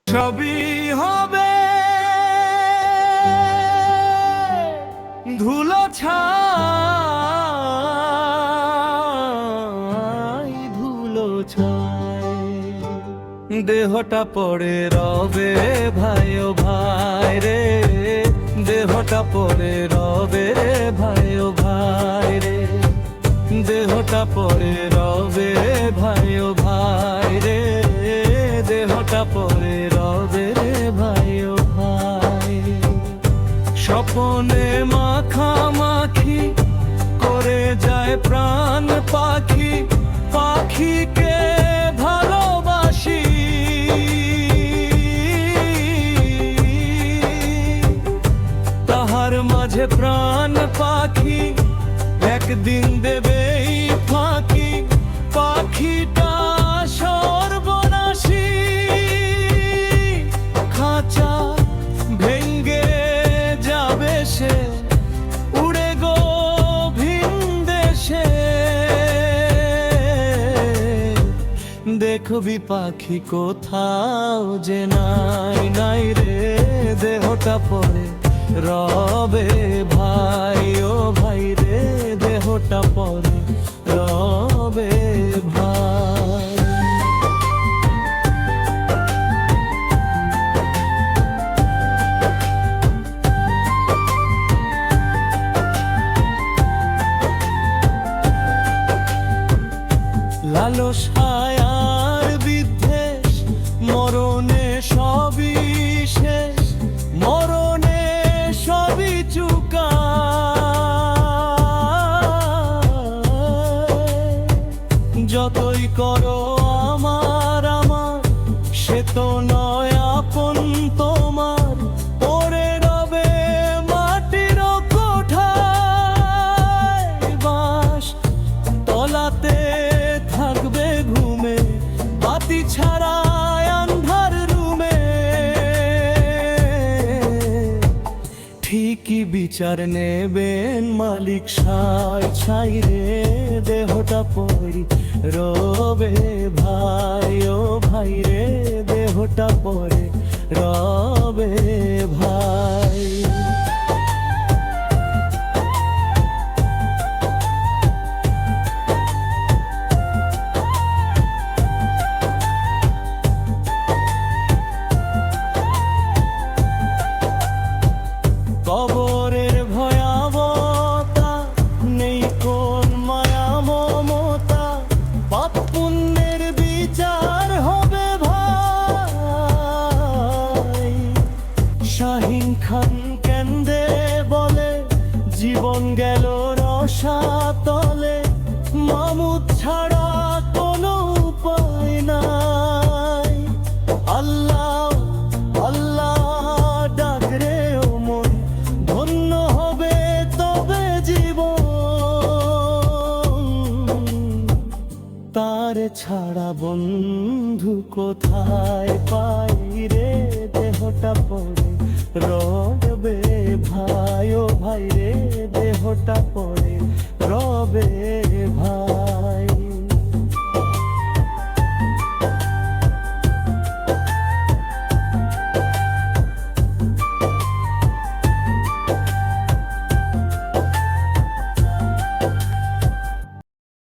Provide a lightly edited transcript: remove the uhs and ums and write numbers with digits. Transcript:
সবই হবে ধুলো ছাই, ধুলো ছাই। দেহটা পড়ে রবে ভাই ও ভাই রে, দেহটা পড়ে রবে ভাই ও ভাই রে, দেহটা পড়ে রবে ভাই ও ভাই রে, দেহটা পড়ে রবে ভাই ও ভাই। স্বপনে মাখামাখি করে যায় প্রাণ পাখি, পাখিকে ভালোবাসি। তাহার মাঝে প্রাণ পাখি একদিন দেবেই ফাঁকি, পাখিটা সর্বনাশী। খাঁচা ভেঙ্গে যাবে সে উড়ে গো ভিন দেশে। দেখবি পাখি কোথাও যে নাই নাই রে, দেহটা পড়ে রবে ভাই ও ভাই রে, দেহটা পড়ে রবে ভাই। লালসায় আর বিদ্বেষ মরণে সবই শেষ, মরণে সবই চুকা। যতই করো আমার আমার সে তো নয় আপন তোমার, পড়ে রবে মাটির কোঠায়। বাঁশ তলাতে থাকবে ঘুমে বাতি ছাড়া আন্ধার রুমে। ঠিকই বিচার নেবেন মালিক ছাই ছাই রে, দেহটা পড়ি রবে ভাই ও ভাই রে, দেহটা পড়ে রবে ভাই। কবরের ভয়াবহতা নেই কোন মায়া মমতা, পাপ পুণ্যের বিচার হবে ভাই। শাহিন খান কেন্দে বলে জীবন গেল রসাতলে, মামুদ ছাড়া কোনো উপায় নাই। আল্লাহ আল্লাহ ডাক রে ও মন, ধন্য হবে তবে জীবন। তারে ছাড়া বন্ধু কোথায় পাই রে, দেহটা পড়ে রবে ভাই ও ভাই রে, দেহটা পড়ে রবে ভাই।